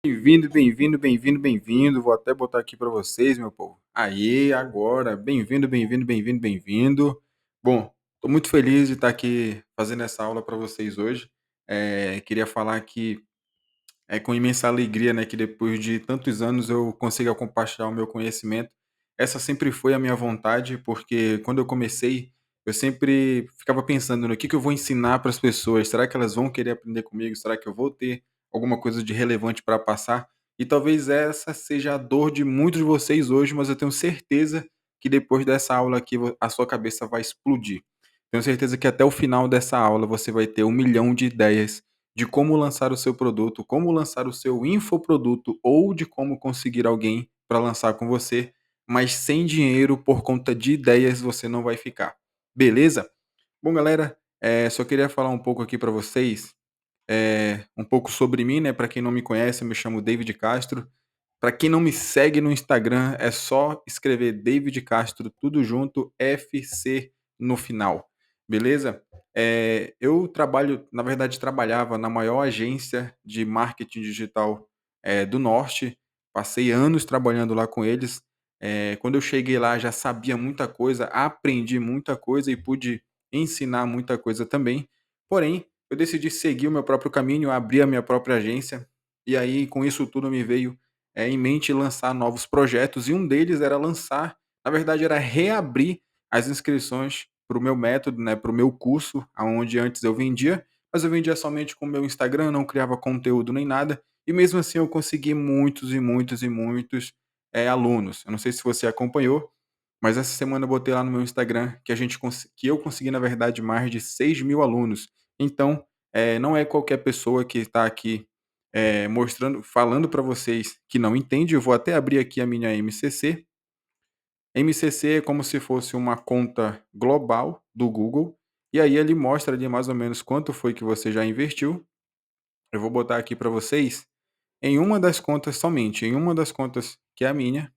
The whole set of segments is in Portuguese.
Bem-vindo, bem-vindo, bem-vindo, bem-vindo. Vou até botar aqui para vocês, meu povo. Aí, agora. Bem-vindo, bem-vindo, bem-vindo, bem-vindo. Bom, estou muito feliz de estar aqui fazendo essa aula para vocês hoje. Queria falar que é com imensa alegria, né, que depois de tantos anos eu consiga compartilhar o meu conhecimento. Essa sempre foi a minha vontade, porque quando eu comecei, eu sempre ficava pensando no que eu vou ensinar para as pessoas. Será que elas vão querer aprender comigo? Será que eu vou ter alguma coisa de relevante para passar? E talvez essa seja a dor de muitos de vocês hoje, mas eu tenho certeza que depois dessa aula aqui a sua cabeça vai explodir. Tenho certeza que até o final dessa aula você vai ter 1 milhão de ideias de como lançar o seu produto, como lançar o seu infoproduto ou de como conseguir alguém para lançar com você, mas sem dinheiro por conta de ideias você não vai ficar. Beleza? Bom, galera, só queria falar um pouco aqui para vocês, um pouco sobre mim, né? Para quem não me conhece, eu me chamo David Castro. Para quem não me segue no Instagram, é só escrever David Castro, tudo junto, FC no final, beleza? Eu trabalho, na verdade, trabalhava na maior agência de marketing digital do Norte, passei anos trabalhando lá com eles. Quando eu cheguei lá, já sabia muita coisa, aprendi muita coisa e pude ensinar muita coisa também. Porém, eu decidi seguir o meu próprio caminho, abrir a minha própria agência, e aí, com isso tudo, me veio em mente lançar novos projetos e um deles era lançar, na verdade era reabrir as inscrições para o meu método, né, para o meu curso, aonde antes eu vendia, mas eu vendia somente com o meu Instagram, não criava conteúdo nem nada, e mesmo assim eu consegui muitos e muitos e muitos alunos. Eu não sei se você acompanhou, mas essa semana eu botei lá no meu Instagram que que eu consegui, na verdade, mais de 6 mil alunos. Então, não é qualquer pessoa que está aqui mostrando, falando para vocês que não entende. Eu vou até abrir aqui a minha MCC. MCC é como se fosse uma conta global do Google, e aí ele mostra ali mais ou menos quanto foi que você já investiu. Eu vou botar aqui para vocês em uma das contas somente, em uma das contas que é a minha,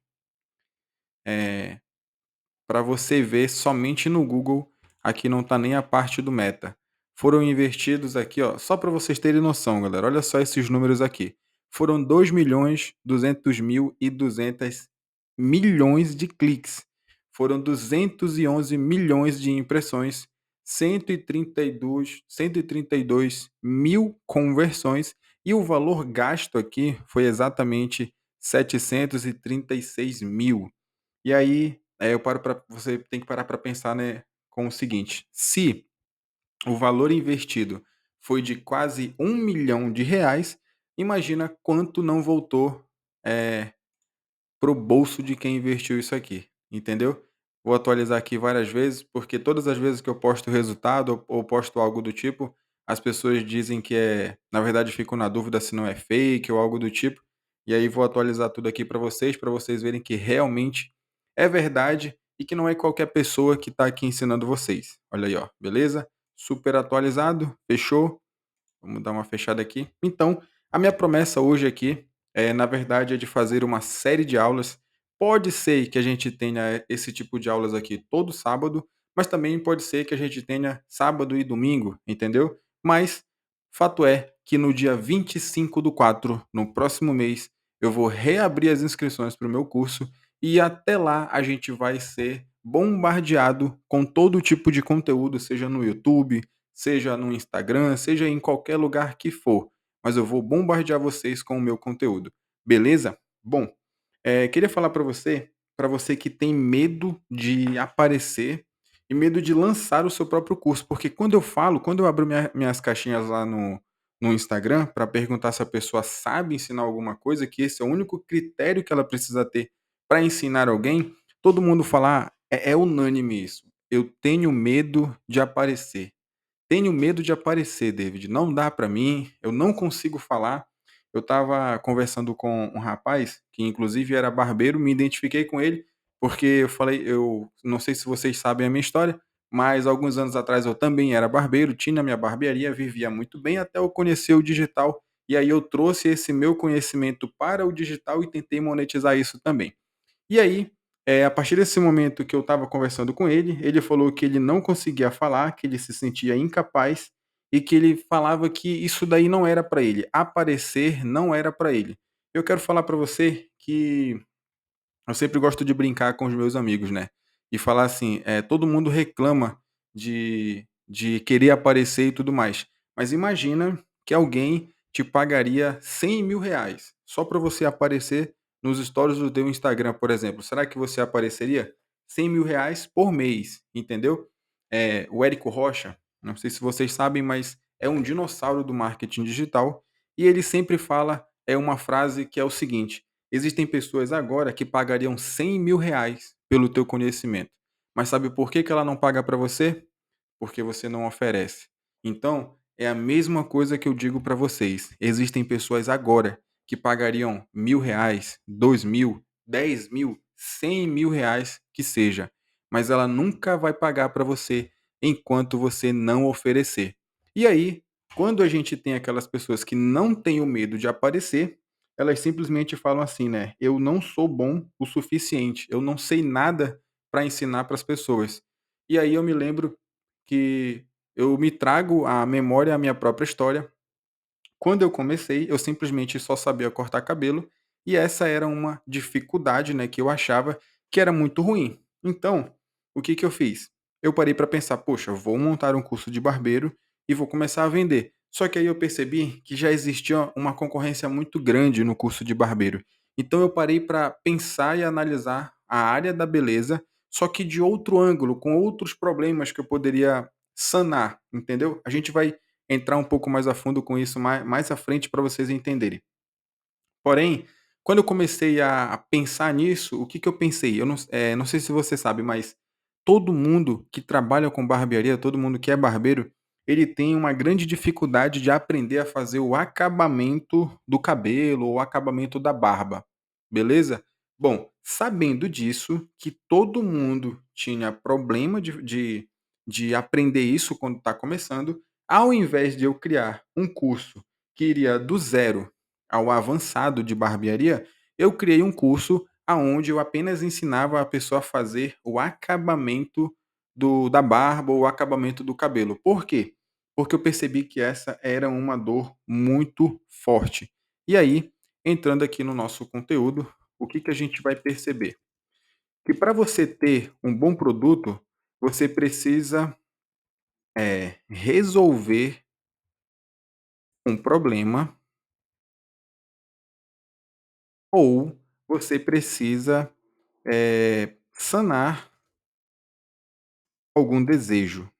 para você ver somente no Google, aqui não está nem a parte do Meta. Foram investidos aqui, ó, só para vocês terem noção, galera, olha só esses números aqui. Foram 2.200.200 milhões de cliques. Foram 211 milhões de impressões, 132 mil conversões e o valor gasto aqui foi exatamente 736 mil. E aí, eu paro para você tem que parar para pensar, né, com o seguinte: se o valor investido foi de quase R$ 1 milhão, imagina quanto não voltou, eh, para o bolso de quem investiu isso aqui, entendeu? Vou atualizar aqui várias vezes, porque todas as vezes que eu posto resultado ou posto algo do tipo, as pessoas dizem que na verdade ficam na dúvida se não é fake ou algo do tipo. E aí vou atualizar tudo aqui para vocês verem que realmente é verdade e que não é qualquer pessoa que está aqui ensinando vocês. Olha aí, ó, beleza? Super atualizado, fechou? Vamos dar uma fechada aqui. Então, a minha promessa hoje aqui na verdade, é de fazer uma série de aulas. Pode ser que a gente tenha esse tipo de aulas aqui todo sábado, mas também pode ser que a gente tenha sábado e domingo, entendeu? Mas fato é que no dia 25/4, no próximo mês, eu vou reabrir as inscrições para o meu curso e até lá a gente vai ser bombardeado com todo tipo de conteúdo, seja no YouTube, seja no Instagram, seja em qualquer lugar que for, mas eu vou bombardear vocês com o meu conteúdo, beleza? Bom, queria falar para você que tem medo de aparecer e medo de lançar o seu próprio curso, porque quando eu abro minhas caixinhas lá no Instagram para perguntar se a pessoa sabe ensinar alguma coisa, que esse é o único critério que ela precisa ter para ensinar alguém, todo mundo fala, é unânime isso. Eu tenho medo de aparecer. Tenho medo de aparecer, David. Não dá para mim, eu não consigo falar. Eu estava conversando com um rapaz, que inclusive era barbeiro, me identifiquei com ele, porque eu não sei se vocês sabem a minha história, mas alguns anos atrás eu também era barbeiro, tinha minha barbearia, vivia muito bem até eu conhecer o digital. E aí eu trouxe esse meu conhecimento para o digital e tentei monetizar isso também. E aí, a partir desse momento que eu estava conversando com ele falou que ele não conseguia falar, que ele se sentia incapaz e que ele falava que isso daí não era para ele, aparecer não era para ele. Eu quero falar para você que eu sempre gosto de brincar com os meus amigos, né, e falar assim, todo mundo reclama de querer aparecer e tudo mais, mas imagina que alguém te pagaria R$ 100.000 só para você aparecer nos stories do teu Instagram, por exemplo. Será que você apareceria? R$ 100.000 por mês, entendeu? O Érico Rocha, não sei se vocês sabem, mas é um dinossauro do marketing digital, e ele sempre fala, uma frase que é o seguinte: existem pessoas agora que pagariam R$ 100.000 pelo teu conhecimento. Mas sabe por que que ela não paga para você? Porque você não oferece. Então, é a mesma coisa que eu digo para vocês. Existem pessoas agora que pagariam R$ 1.000, 2.000, 10.000, R$ 100.000 que seja, mas ela nunca vai pagar para você enquanto você não oferecer. E aí, quando a gente tem aquelas pessoas que não têm o medo de aparecer, elas simplesmente falam assim, né: "Eu não sou bom o suficiente, eu não sei nada para ensinar para as pessoas". E aí eu me lembro que eu me trago à memória a minha própria história. Quando eu comecei, eu simplesmente só sabia cortar cabelo, e essa era uma dificuldade, né, que eu achava que era muito ruim. Então, o que que eu fiz? Eu parei para pensar: "Poxa, vou montar um curso de barbeiro e vou começar a vender". Só que aí eu percebi que já existia uma concorrência muito grande no curso de barbeiro. Então eu parei para pensar e analisar a área da beleza, só que de outro ângulo, com outros problemas que eu poderia sanar, entendeu? A gente vai entrar um pouco mais a fundo com isso mais à frente para vocês entenderem. Porém, quando eu comecei a pensar nisso, o que que eu pensei? Eu não sei se você sabe, mas todo mundo que trabalha com barbearia, todo mundo que é barbeiro, ele tem uma grande dificuldade de aprender a fazer o acabamento do cabelo ou o acabamento da barba, beleza? Bom, sabendo disso, que todo mundo tinha problema de aprender isso quando está começando, ao invés de eu criar um curso que iria do zero ao avançado de barbearia, eu criei um curso aonde eu apenas ensinava a pessoa a fazer o acabamento da barba ou o acabamento do cabelo. Por quê? Porque eu percebi que essa era uma dor muito forte. E aí, entrando aqui no nosso conteúdo, o que que a gente vai perceber? Que para você ter um bom produto, você precisa, resolver um problema ou você precisa sanar algum desejo,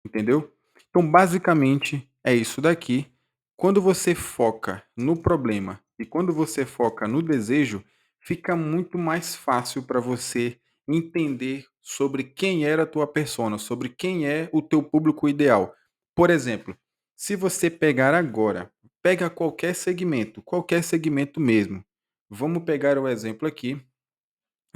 entendeu? Então, basicamente, é isso daqui. Quando você foca no problema e quando você foca no desejo, fica muito mais fácil para você entender sobre quem era a tua persona, sobre quem é o teu público ideal. Por exemplo, se você pegar agora, pega qualquer segmento mesmo. Vamos pegar o exemplo aqui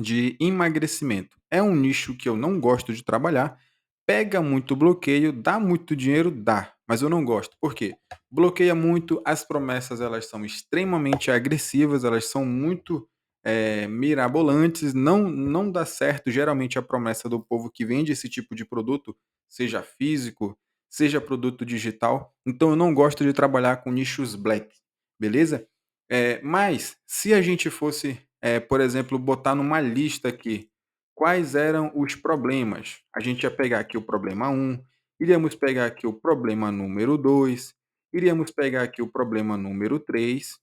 de emagrecimento. É um nicho que eu não gosto de trabalhar, pega muito bloqueio, dá muito dinheiro, dá, mas eu não gosto. Por quê? Bloqueia muito, as promessas elas são extremamente agressivas, elas são muito mirabolantes, não dá certo geralmente a promessa do povo que vende esse tipo de produto, seja físico, seja produto digital. Então eu não gosto de trabalhar com nichos black, beleza? Mas se a gente fosse por exemplo, botar numa lista aqui quais eram os problemas. A gente ia pegar aqui o problema um, iríamos pegar aqui o problema número 2, iríamos pegar aqui o problema número 3,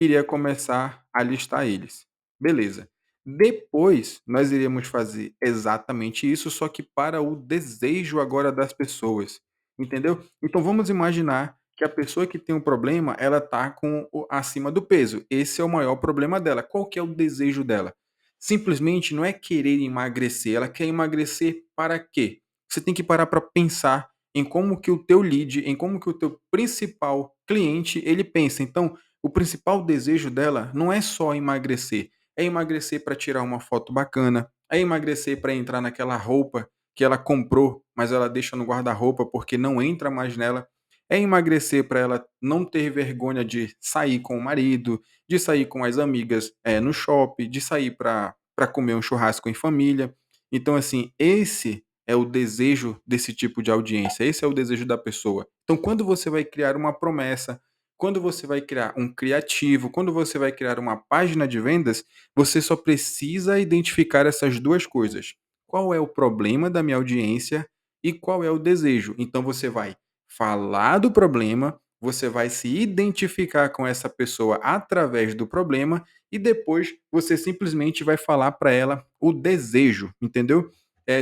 iria começar a listar eles. Beleza. Depois, nós iríamos fazer exatamente isso, só que para o desejo agora das pessoas, entendeu? Então vamos imaginar que a pessoa que tem um problema, ela tá com acima do peso. Esse é o maior problema dela. Qual que é o desejo dela? Simplesmente não é querer emagrecer, ela quer emagrecer para quê? Você tem que parar para pensar em como que o teu lead, em como que o teu principal cliente, ele pensa. Então, o principal desejo dela não é só emagrecer, é emagrecer para tirar uma foto bacana, é emagrecer para entrar naquela roupa que ela comprou, mas ela deixa no guarda-roupa porque não entra mais nela, é emagrecer para ela não ter vergonha de sair com o marido, de sair com as amigas, no shopping, de sair para comer um churrasco em família. Então, assim, esse é o desejo desse tipo de audiência, esse é o desejo da pessoa. Então, quando você vai criar uma promessa, quando você vai criar um criativo, quando você vai criar uma página de vendas, você só precisa identificar essas 2 coisas. Qual é o problema da minha audiência e qual é o desejo. Então você vai falar do problema, você vai se identificar com essa pessoa através do problema e depois você simplesmente vai falar para ela o desejo, entendeu?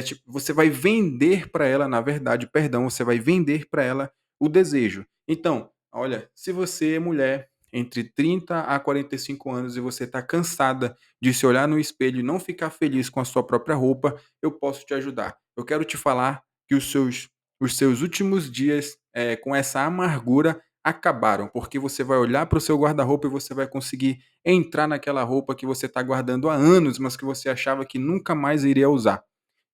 Tipo, você vai vender para ela, na verdade, perdão, você vai vender para ela o desejo. Então, olha, se você é mulher entre 30 a 45 anos e você está cansada de se olhar no espelho e não ficar feliz com a sua própria roupa, eu posso te ajudar. Eu quero te falar que os seus últimos dias com essa amargura acabaram, porque você vai olhar para o seu guarda-roupa e você vai conseguir entrar naquela roupa que você está guardando há anos, mas que você achava que nunca mais iria usar.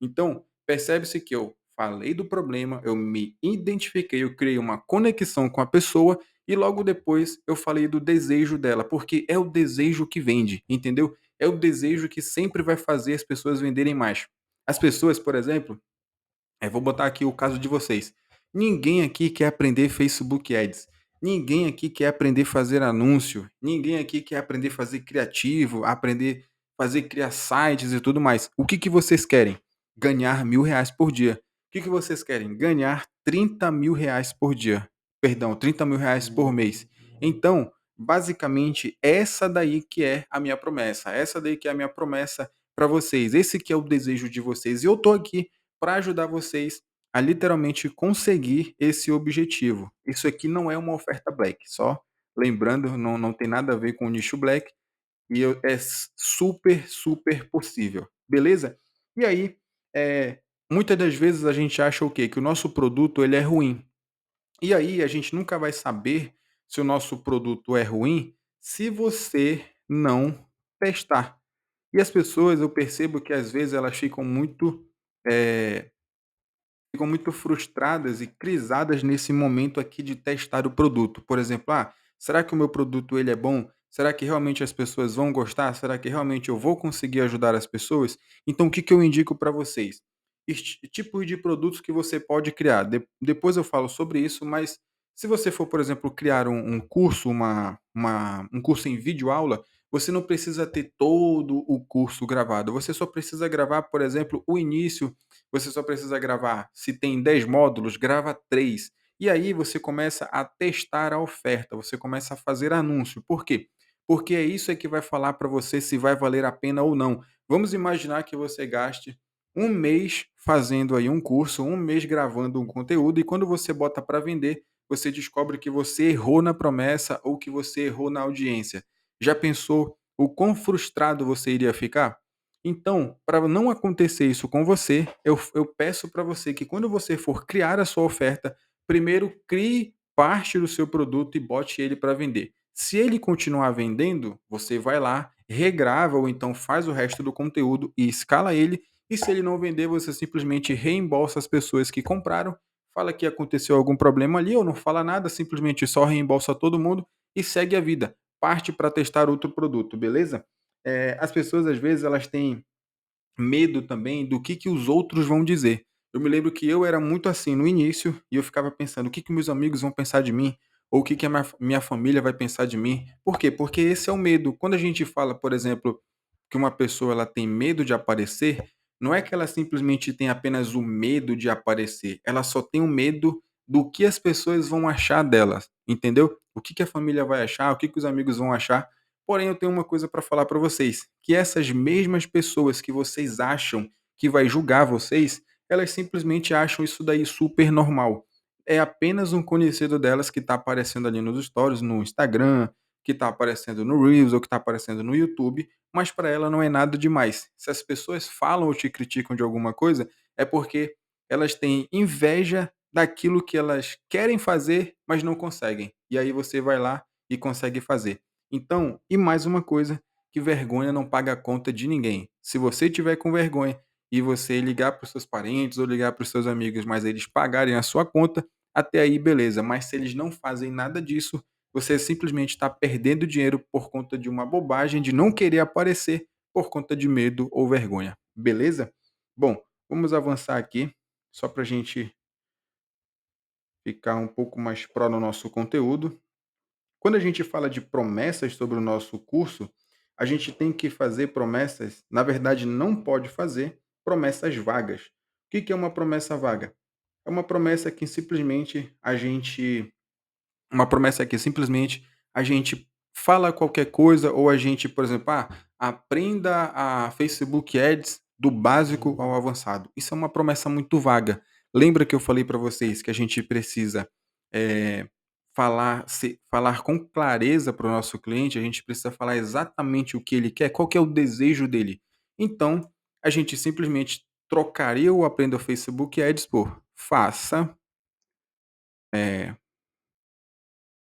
Então, percebe-se que eu falei do problema, eu me identifiquei, eu criei uma conexão com a pessoa e logo depois eu falei do desejo dela, porque é o desejo que vende, entendeu? É o desejo que sempre vai fazer as pessoas venderem mais. As pessoas, por exemplo, vou botar aqui o caso de vocês. Ninguém aqui quer aprender Facebook Ads. Ninguém aqui quer aprender a fazer anúncio. Ninguém aqui quer aprender a fazer criativo, aprender a fazer criar sites e tudo mais. O que que vocês querem? Ganhar R$ 1.000 por dia. O que que vocês querem? Ganhar R$ 30.000 por dia. Perdão, R$ 30.000 por mês. Então, basicamente, essa daí que é a minha promessa. Essa daí que é a minha promessa para vocês. Esse que é o desejo de vocês. E eu tô aqui para ajudar vocês a literalmente conseguir esse objetivo. Isso aqui não é uma oferta black, só lembrando, não tem nada a ver com o nicho black e super, super possível, beleza? E aí, muitas das vezes a gente acha o quê? Que o nosso produto ele é ruim. E aí a gente nunca vai saber se o nosso produto é ruim se você não testar. E as pessoas, eu percebo que às vezes elas eh, ficam muito frustradas e crisadas nesse momento aqui de testar o produto. Por exemplo, será que o meu produto ele é bom? Será que realmente as pessoas vão gostar? Será que realmente eu vou conseguir ajudar as pessoas? Então, o que que eu indico para vocês? Tipos de produtos que você pode criar. Depois eu falo sobre isso, mas se você for, por exemplo, criar um curso, um curso em vídeo aula, você não precisa ter todo o curso gravado. Você só precisa gravar, por exemplo, o início. Você só precisa gravar, se tem 10 módulos, grava 3. E aí você começa a testar a oferta, você começa a fazer anúncio. Por quê? Porque é isso que vai falar para você se vai valer a pena ou não. Vamos imaginar que você gaste um mês fazendo aí um curso, um mês gravando um conteúdo e quando você bota para vender, você descobre que você errou na promessa ou que você errou na audiência. Já pensou o quão frustrado você iria ficar? Então, para não acontecer isso com você, eu peço para você que quando você for criar a sua oferta, primeiro crie parte do seu produto e bote ele para vender. Se ele continuar vendendo, você vai lá, regrava ou então faz o resto do conteúdo e escala ele. E se ele não vender, você simplesmente reembolsa as pessoas que compraram, fala que aconteceu algum problema ali ou não fala nada, simplesmente só reembolsa todo mundo e segue a vida. Parte para testar outro produto, beleza? As pessoas às vezes elas têm medo também do que os outros vão dizer. Eu me lembro que eu era muito assim no início e eu ficava pensando: "O que meus amigos vão pensar de mim?" Ou "O que a minha família vai pensar de mim?" Por quê? Porque esse é o medo. Quando a gente fala, por exemplo, que uma pessoa ela tem medo de aparecer, não é que ela simplesmente tem apenas o medo de aparecer, ela só tem o medo do que as pessoas vão achar dela, entendeu? O que a família vai achar, o que os amigos vão achar. Porém, eu tenho uma coisa para falar para vocês, que essas mesmas pessoas que vocês acham que vai julgar vocês, elas simplesmente acham isso daí super normal. É apenas um conhecido delas que está aparecendo ali nos stories, no Instagram, que está aparecendo no Reels ou que está aparecendo no YouTube, mas para ela não é nada demais. Se as pessoas falam ou te criticam de alguma coisa, é porque elas têm inveja daquilo que elas querem fazer, mas não conseguem. E aí você vai lá e consegue fazer. Então, e mais uma coisa, que vergonha não paga a conta de ninguém. Se você tiver com vergonha e você ligar para os seus parentes ou ligar para os seus amigos, mas eles pagarem a sua conta, até aí beleza. Mas se eles não fazem nada disso, você simplesmente está perdendo dinheiro por conta de uma bobagem, de não querer aparecer por conta de medo ou vergonha. Beleza? Bom, vamos avançar aqui, só para a gente ficar um pouco mais pró no nosso conteúdo. Quando a gente fala de promessas sobre o nosso curso, a gente tem que fazer promessas, na verdade, não pode fazer promessas vagas. O que que é uma promessa vaga? É uma promessa que simplesmente a gente fala qualquer coisa ou a gente, por exemplo, aprenda a Facebook Ads do básico ao avançado. Isso é uma promessa muito vaga. Lembra que eu falei para vocês que a gente precisa eh, falar com clareza para o nosso cliente, a gente precisa falar exatamente o que ele quer, qual que é o desejo dele. Então, a gente simplesmente trocaria o aprenda Facebook Ads por faça eh,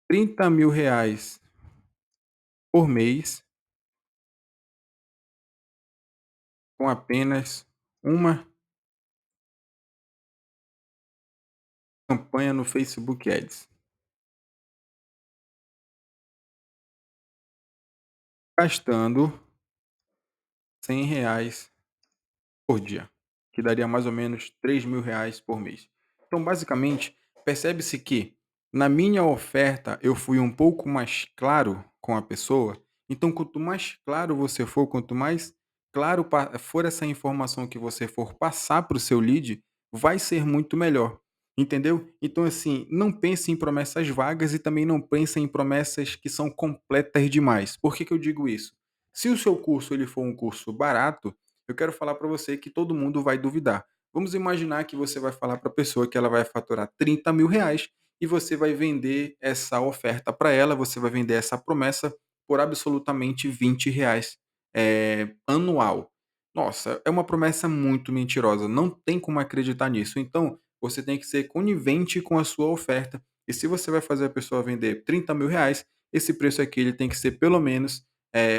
R$ 30.000 por mês com apenas uma campanha no Facebook Ads, gastando R$ 100 por dia, que daria mais ou menos R$ 3.000 por mês. Então, basicamente, percebe-se que na minha oferta eu fui um pouco mais claro com a pessoa. Então, quanto mais claro você for, quanto mais claro for essa informação que você for passar para o seu lead, vai ser muito melhor. Entendeu? Então, assim, não pense em promessas vagas e também não pense em promessas que são completas demais. Por que que eu digo isso? Se o seu curso ele for um curso barato, eu quero falar para você que todo mundo vai duvidar. Vamos imaginar que você vai falar para a pessoa que ela vai faturar R$ 30.000 e você vai vender essa oferta para ela, você vai vender essa promessa por absolutamente R$ 20 anual. Nossa, é uma promessa muito mentirosa, não tem como acreditar nisso. Então, você tem que ser conivente com a sua oferta. E se você vai fazer a pessoa vender R$ 30.000, esse preço aqui ele tem que ser pelo menos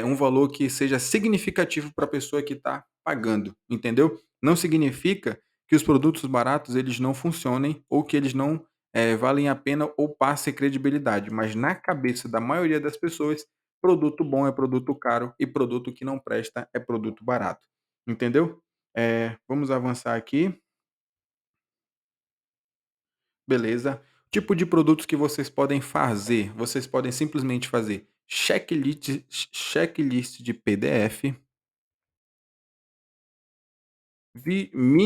um valor que seja significativo para a pessoa que está pagando, entendeu? Não significa que os produtos baratos eles não funcionem ou que eles não valem a pena ou passem credibilidade, mas na cabeça da maioria das pessoas, produto bom é produto caro e produto que não presta é produto barato, entendeu? Vamos avançar aqui, beleza? Tipo de produtos que vocês podem simplesmente fazer checklist de PDF.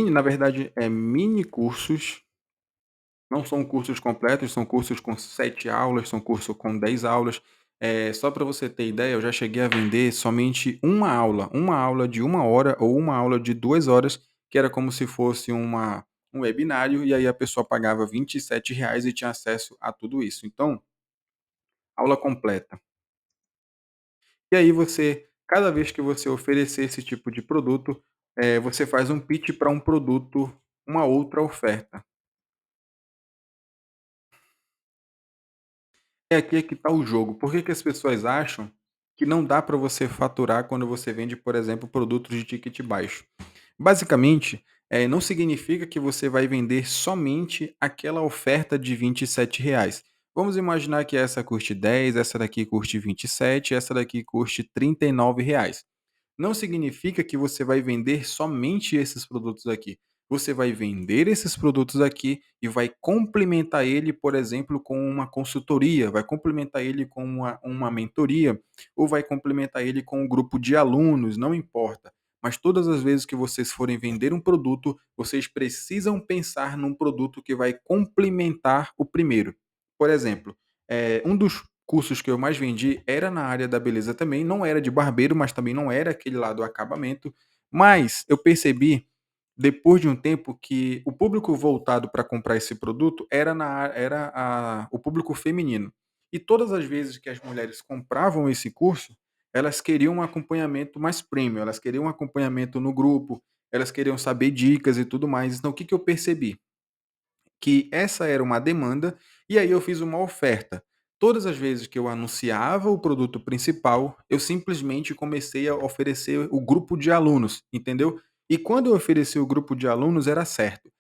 Na verdade, mini cursos, não são cursos completos, são cursos com 7 aulas, são curso com 10 aulas. Só para você ter ideia, eu já cheguei a vender somente uma aula de 1 hora ou uma aula de 2 horas, que era como se fosse um webinário, e aí a pessoa pagava R$ 27 e tinha acesso a tudo isso. Então, aula completa. E aí você, cada vez que você oferecer esse tipo de produto, você faz um pitch para um produto, uma outra oferta. É aqui é que está o jogo. Por que que as pessoas acham que não dá para você faturar quando você vende, por exemplo, produtos de ticket baixo? Basicamente, não significa que você vai vender somente aquela oferta de R$ 27. Vamos imaginar que essa custe 10, essa daqui custe 27, essa daqui custe R$ 39. Não significa que você vai vender somente esses produtos aqui. Você vai vender esses produtos aqui e vai complementar ele, por exemplo, com uma consultoria, vai complementar ele com uma mentoria, ou vai complementar ele com um grupo de alunos, não importa. Mas todas as vezes que vocês forem vender um produto, vocês precisam pensar num produto que vai complementar o primeiro. Por exemplo, um dos cursos que eu mais vendi era na área da beleza também, não era de barbeiro, mas também não era aquele lá do acabamento, mas eu percebi, depois de um tempo, que o público voltado para comprar esse produto era o público feminino. E todas as vezes que as mulheres compravam esse curso, elas queriam um acompanhamento mais premium, elas queriam um acompanhamento no grupo, elas queriam saber dicas e tudo mais. Então o que que eu percebi? Que essa era uma demanda, e aí eu fiz uma oferta. Todas as vezes que eu anunciava o produto principal, eu simplesmente comecei a oferecer o grupo de alunos, entendeu? E quando eu ofereci o grupo de alunos, era certo.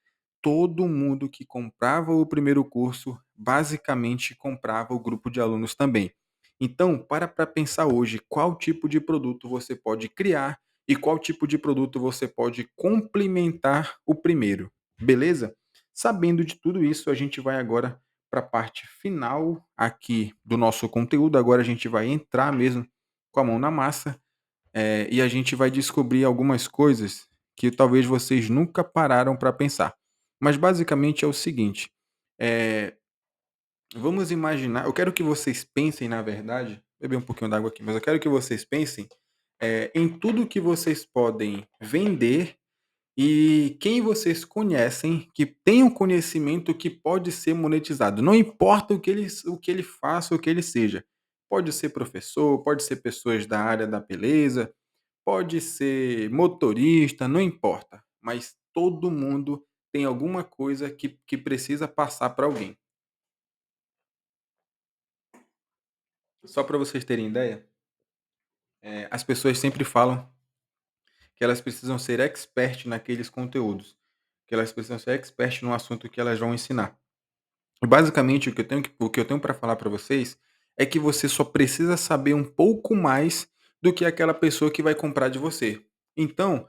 Todo mundo que comprava o primeiro curso, basicamente comprava o grupo de alunos também. Então, para pensar hoje qual tipo de produto você pode criar e qual tipo de produto você pode complementar o primeiro, beleza? Sabendo de tudo isso, a gente vai agora para a parte final aqui do nosso conteúdo. Agora a gente vai entrar mesmo com a mão na massa, e a gente vai descobrir algumas coisas que talvez vocês nunca pararam para pensar. Mas basicamente é o seguinte, eh, vamos imaginar, eu quero que vocês pensem, na verdade, beber um pouquinho d'água aqui, mas eu quero que vocês pensem, em tudo que vocês podem vender e quem vocês conhecem que tem um conhecimento que pode ser monetizado. Não importa o que ele faça, o que ele seja. Pode ser professor, pode ser pessoas da área da beleza, pode ser motorista, não importa. Mas todo mundo tem alguma coisa que precisa passar para alguém. Só para vocês terem ideia, as pessoas sempre falam que elas precisam ser expert naqueles conteúdos, que elas precisam ser expert no assunto que elas vão ensinar. Basicamente, o que eu tenho para falar para vocês é que você só precisa saber um pouco mais do que aquela pessoa que vai comprar de você. Então,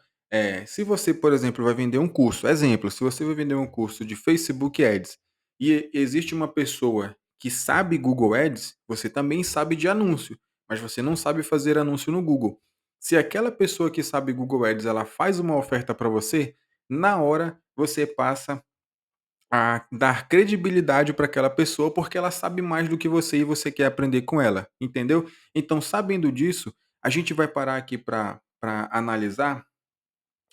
se você, por exemplo, vai vender um curso, exemplo, se você vai vender um curso de Facebook Ads e existe uma pessoa que sabe Google Ads, você também sabe de anúncio, mas você não sabe fazer anúncio no Google. Se aquela pessoa que sabe Google Ads, ela faz uma oferta para você, na hora você passa a dar credibilidade para aquela pessoa, porque ela sabe mais do que você e você quer aprender com ela, entendeu? Então, sabendo disso, a gente vai parar aqui para analisar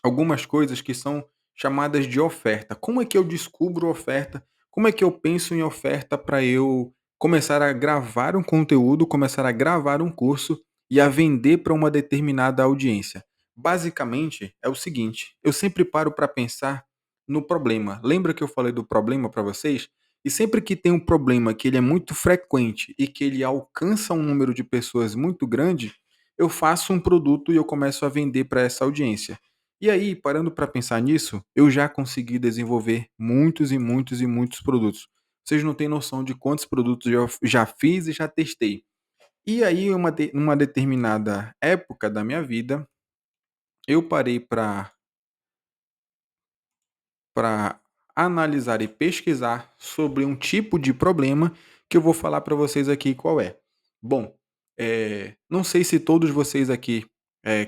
algumas coisas que são chamadas de oferta. Como é que eu descubro oferta? Como é que eu penso em oferta para eu começar a gravar um conteúdo, começar a gravar um curso e a vender para uma determinada audiência? Basicamente é o seguinte, eu sempre paro para pensar no problema. Lembra que eu falei do problema para vocês? E sempre que tem um problema que ele é muito frequente e que ele alcança um número de pessoas muito grande, eu faço um produto e eu começo a vender para essa audiência. E aí, parando para pensar nisso, eu já consegui desenvolver muitos e muitos e muitos produtos. Vocês não têm noção de quantos produtos eu já fiz e já testei. E aí, numa determinada época da minha vida, eu parei para analisar e pesquisar sobre um tipo de problema que eu vou falar para vocês aqui qual é. Bom, não sei se todos vocês aqui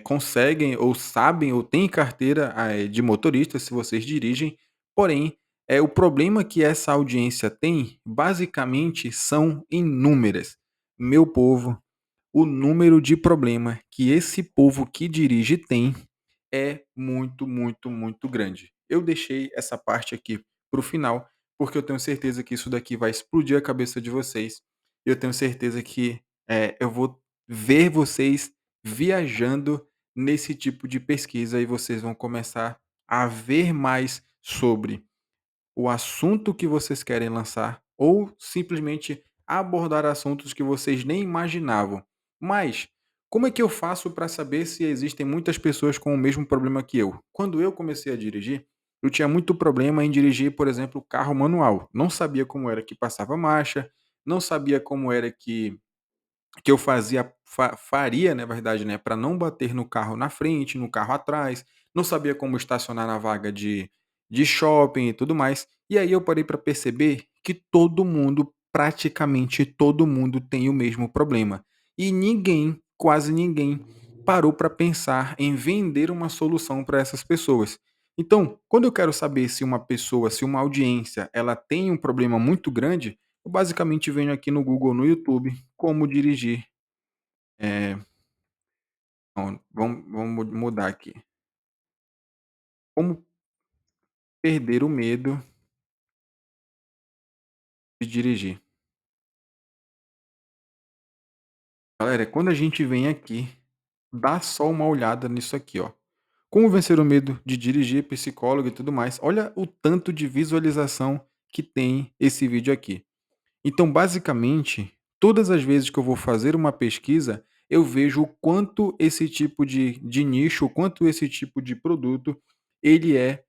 conseguem ou sabem ou têm carteira de motorista, se vocês dirigem, porém, o problema que essa audiência tem, basicamente, são inúmeras. Meu povo, o número de problema que esse povo que dirige tem é muito, muito, muito grande. Eu deixei essa parte aqui para o final, porque eu tenho certeza que isso daqui vai explodir a cabeça de vocês. Eu tenho certeza que eu vou ver vocês viajando nesse tipo de pesquisa e vocês vão começar a ver mais sobre o assunto que vocês querem lançar ou simplesmente abordar assuntos que vocês nem imaginavam. Mas como é que eu faço para saber se existem muitas pessoas com o mesmo problema que eu? Quando eu comecei a dirigir, eu tinha muito problema em dirigir, por exemplo, carro manual. Não sabia como era que passava marcha, não sabia como era que eu faria, na verdade, né, para não bater no carro na frente, no carro atrás, não sabia como estacionar na vaga de shopping e tudo mais. E aí eu parei para perceber que todo mundo, praticamente todo mundo tem o mesmo problema. E ninguém, quase ninguém, parou para pensar em vender uma solução para essas pessoas. Então, quando eu quero saber se uma pessoa, se uma audiência, ela tem um problema muito grande, eu basicamente venho aqui no Google, no YouTube, como dirigir. Eh, vamos mudar aqui. Como perder o medo de dirigir. Galera, quando a gente vem aqui, dá só uma olhada nisso aqui, ó. Como vencer o medo de dirigir, psicólogo e tudo mais. Olha o tanto de visualização que tem esse vídeo aqui. Então, basicamente, todas as vezes que eu vou fazer uma pesquisa, eu vejo o quanto esse tipo de nicho, o quanto esse tipo de produto, ele é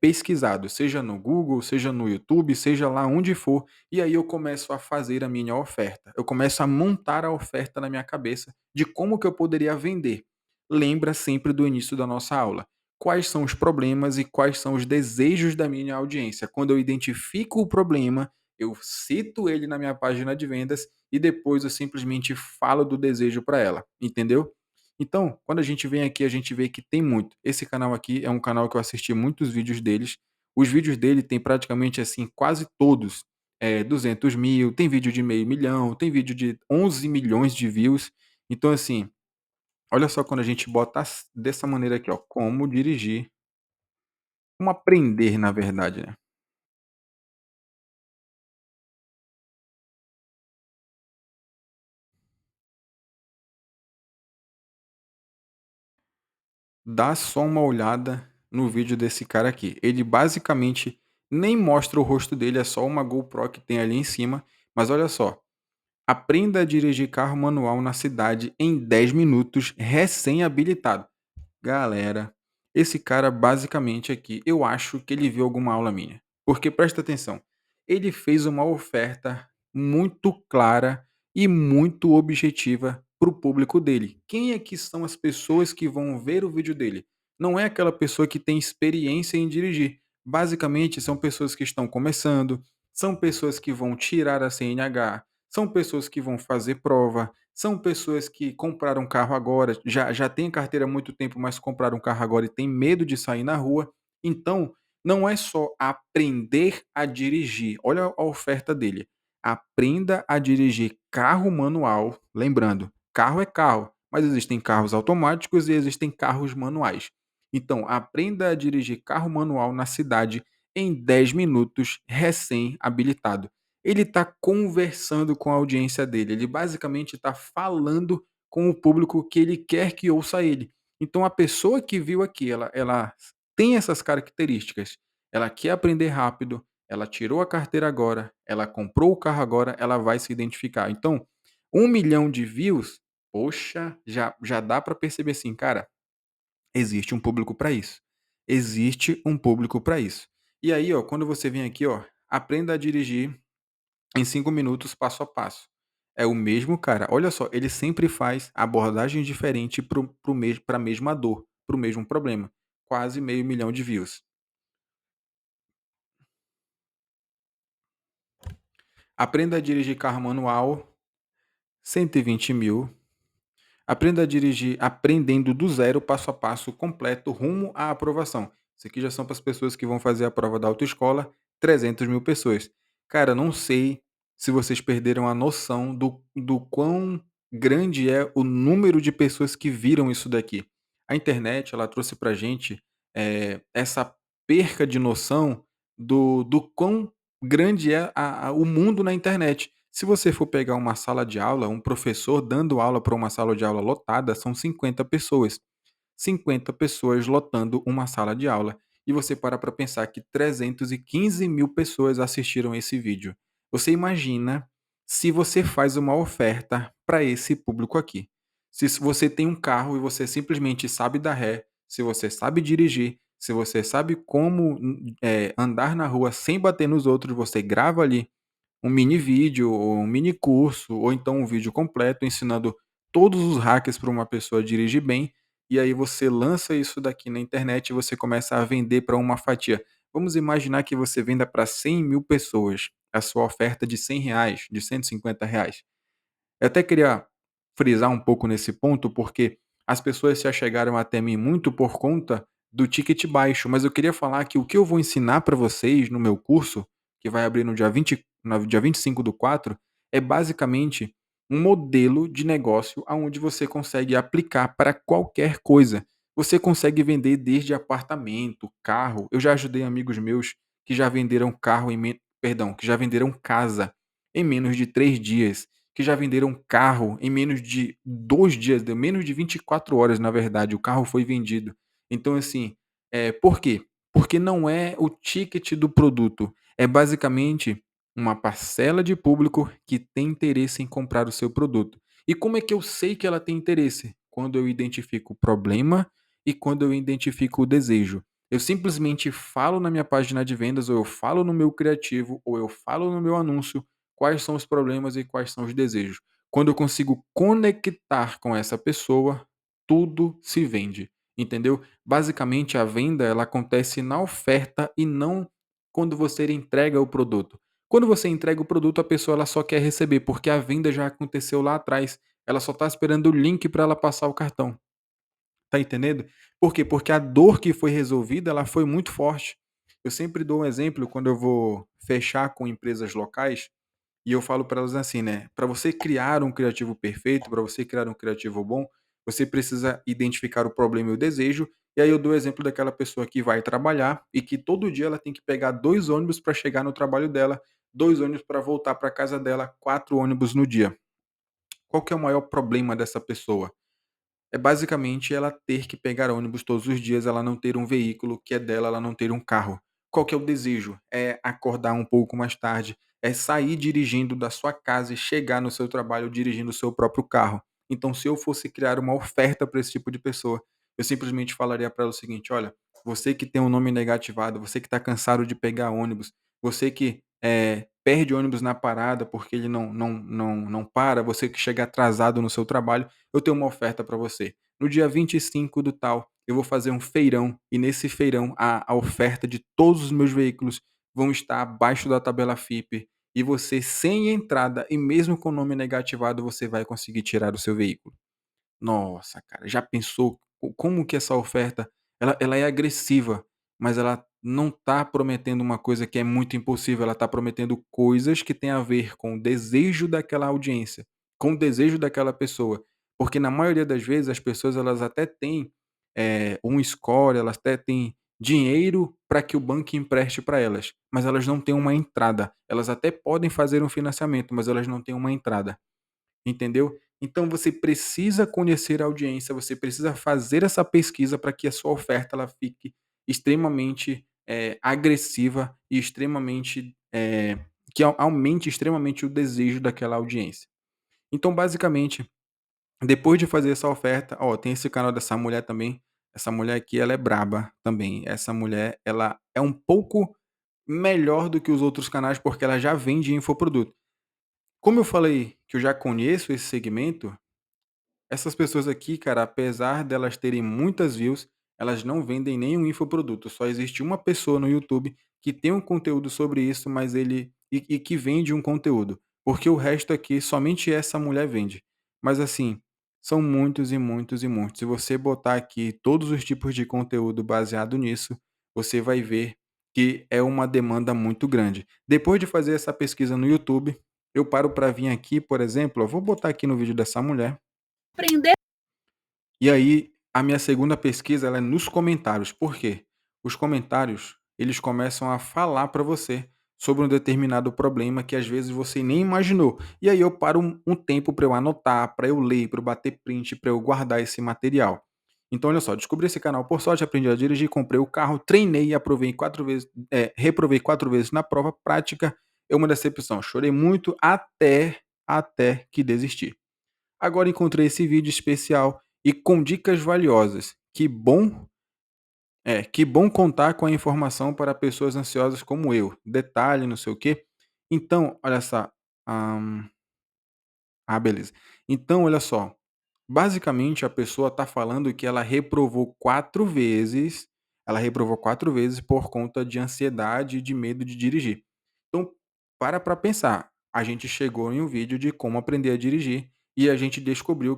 pesquisado, seja no Google, seja no YouTube, seja lá onde for, e aí eu começo a fazer a minha oferta. Eu começo a montar a oferta na minha cabeça de como que eu poderia vender. Lembra sempre do início da nossa aula. Quais são os problemas e quais são os desejos da minha audiência? Quando eu identifico o problema, eu cito ele na minha página de vendas e depois eu simplesmente falo do desejo para ela, entendeu? Então, quando a gente vem aqui, a gente vê que tem muito. Esse canal aqui é um canal que eu assisti muitos vídeos deles. Os vídeos dele tem praticamente assim, quase todos 200 mil, tem vídeo de meio milhão, tem vídeo de 11 milhões de views. Então, assim, olha só quando a gente bota dessa maneira aqui, ó, como dirigir, como aprender, na verdade, né? Dá só uma olhada no vídeo desse cara aqui. Ele basicamente nem mostra o rosto dele, é só uma GoPro que tem ali em cima. Mas olha só, aprenda a dirigir carro manual na cidade em 10 minutos, recém-habilitado. Galera, esse cara basicamente aqui, eu acho que ele viu alguma aula minha. Porque presta atenção, ele fez uma oferta muito clara e muito objetiva para o público dele. Quem é que são as pessoas que vão ver o vídeo dele? Não é aquela pessoa que tem experiência em dirigir. Basicamente, são pessoas que estão começando, são pessoas que vão tirar a CNH, são pessoas que vão fazer prova, são pessoas que compraram um carro agora, já têm carteira há muito tempo, mas compraram um carro agora e têm medo de sair na rua. Então, não é só aprender a dirigir. Olha a oferta dele. Aprenda a dirigir carro manual. Lembrando, carro é carro, mas existem carros automáticos e existem carros manuais. Então, aprenda a dirigir carro manual na cidade em 10 minutos, recém-habilitado. Ele está conversando com a audiência dele, ele basicamente está falando com o público que ele quer que ouça ele. Então a pessoa que viu aqui, ela tem essas características, ela quer aprender rápido, ela tirou a carteira agora, ela comprou o carro agora, ela vai se identificar. Então, 1 milhão de views, poxa, já dá para perceber assim, cara, existe um público para isso. Existe um público para isso. E aí, ó, quando você vem aqui, ó, aprenda a dirigir em 5 minutos, passo a passo. É o mesmo cara. Olha só, ele sempre faz abordagem diferente para a mesma dor, para o mesmo problema. Quase meio milhão de views. Aprenda a dirigir carro manual, 120 mil. Aprenda a dirigir aprendendo do zero, passo a passo, completo, rumo à aprovação. Isso aqui já são para as pessoas que vão fazer a prova da autoescola, 300 mil pessoas. Cara, não sei se vocês perderam a noção do quão grande é o número de pessoas que viram isso daqui. A internet, ela trouxe para gente essa perca de noção do quão grande é o mundo na internet. Se você for pegar uma sala de aula, um professor dando aula para uma sala de aula lotada, são 50 pessoas. 50 pessoas lotando uma sala de aula. E você para pensar que 315 mil pessoas assistiram esse vídeo. Você imagina se você faz uma oferta para esse público aqui. Se você tem um carro e você simplesmente sabe dar ré, se você sabe dirigir, se você sabe como andar na rua sem bater nos outros, você grava ali um mini vídeo, ou um mini curso, ou então um vídeo completo ensinando todos os hackers para uma pessoa dirigir bem, e aí você lança isso daqui na internet e você começa a vender para uma fatia. Vamos imaginar que você venda para 100 mil pessoas a sua oferta de R$ 100, de R$ 150. Eu até queria frisar um pouco nesse ponto, porque as pessoas se achegaram até mim muito por conta do ticket baixo, mas eu queria falar que o que eu vou ensinar para vocês no meu curso, que vai abrir no dia 25/4, é basicamente um modelo de negócio aonde você consegue aplicar para qualquer coisa. Você consegue vender desde apartamento, carro. Eu já ajudei amigos meus que já venderam carro perdão, que já venderam casa em menos de 3 dias, que já venderam carro em menos de 2 dias, deu menos de 24 horas, na verdade, o carro foi vendido. Então, assim, por quê? Porque não é o ticket do produto, é basicamente uma parcela de público que tem interesse em comprar o seu produto. E como é que eu sei que ela tem interesse? Quando eu identifico o problema e quando eu identifico o desejo. Eu simplesmente falo na minha página de vendas, ou eu falo no meu criativo, ou eu falo no meu anúncio quais são os problemas e quais são os desejos. Quando eu consigo conectar com essa pessoa, tudo se vende, entendeu? Basicamente, a venda ela acontece na oferta e não quando você entrega o produto. Quando você entrega o produto, a pessoa ela só quer receber, porque a venda já aconteceu lá atrás. Ela só está esperando o link para ela passar o cartão. Tá entendendo? Por quê? Porque a dor que foi resolvida, ela foi muito forte. Eu sempre dou um exemplo quando eu vou fechar com empresas locais, e eu falo para elas assim, né, para você criar um criativo perfeito, para você criar um criativo bom, você precisa identificar o problema e o desejo, e aí eu dou o exemplo daquela pessoa que vai trabalhar e que todo dia ela tem que pegar 2 ônibus para chegar no trabalho dela, 2 ônibus para voltar para casa dela, 4 ônibus no dia. Qual que é o maior problema dessa pessoa? É basicamente ela ter que pegar ônibus todos os dias, ela não ter um veículo que é dela, ela não ter um carro. Qual que é o desejo? É acordar um pouco mais tarde, é sair dirigindo da sua casa e chegar no seu trabalho dirigindo o seu próprio carro. Então, se eu fosse criar uma oferta para esse tipo de pessoa, eu simplesmente falaria para ela o seguinte: olha, você que tem um nome negativado, você que está cansado de pegar ônibus, você que perde ônibus na parada porque ele não para, você que chega atrasado no seu trabalho, eu tenho uma oferta para você. No dia 25 do tal, eu vou fazer um feirão e nesse feirão a oferta de todos os meus veículos vão estar abaixo da tabela FIPE e você sem entrada e mesmo com o nome negativado você vai conseguir tirar o seu veículo. Nossa, cara, já pensou como que essa oferta ela é agressiva, mas ela não está prometendo uma coisa que é muito impossível, ela está prometendo coisas que têm a ver com o desejo daquela audiência, com o desejo daquela pessoa. Porque na maioria das vezes as pessoas elas até têm, um score, elas até têm dinheiro para que o banco empreste para elas, mas elas não têm uma entrada. Elas até podem fazer um financiamento, mas elas não têm uma entrada. Entendeu? Então você precisa conhecer a audiência, você precisa fazer essa pesquisa para que a sua oferta ela fique extremamente, agressiva e extremamente, que aumente extremamente o desejo daquela audiência. Então basicamente, depois de fazer essa oferta ó, tem esse canal dessa mulher também, essa mulher aqui ela é braba também, essa mulher ela é um pouco melhor do que os outros canais, porque ela já vende infoproduto. Como eu falei que eu já conheço esse segmento, essas pessoas aqui, cara, apesar delas terem muitas views, elas não vendem nenhum infoproduto. Só existe uma pessoa no YouTube que tem um conteúdo sobre isso, mas ele e que vende um conteúdo. Porque o resto aqui, somente essa mulher vende. Mas assim, são muitos e muitos e muitos. Se você botar aqui todos os tipos de conteúdo baseado nisso, você vai ver que é uma demanda muito grande. Depois de fazer essa pesquisa no YouTube, eu paro para vir aqui, por exemplo, eu vou botar aqui no vídeo dessa mulher. Aprender. E aí, a minha segunda pesquisa ela é nos comentários. Por quê? Os comentários, eles começam a falar para você sobre um determinado problema que às vezes você nem imaginou. E aí eu paro um tempo para eu anotar, para eu ler, para eu bater print, para eu guardar esse material. Então, olha só, descobri esse canal por sorte, aprendi a dirigir, comprei o carro, treinei e aprovei 4 vezes, reprovei 4 vezes na prova prática. É uma decepção. Chorei muito até que desisti. Agora encontrei esse vídeo especial e com dicas valiosas. Que bom contar com a informação para pessoas ansiosas como eu. Detalhe, não sei o quê. Então, olha só. ahn, beleza. Então, olha só. Basicamente, a pessoa está falando que ela reprovou 4 vezes por conta de ansiedade e de medo de dirigir. Então, para pensar, a gente chegou em um vídeo de como aprender a dirigir e a gente descobriu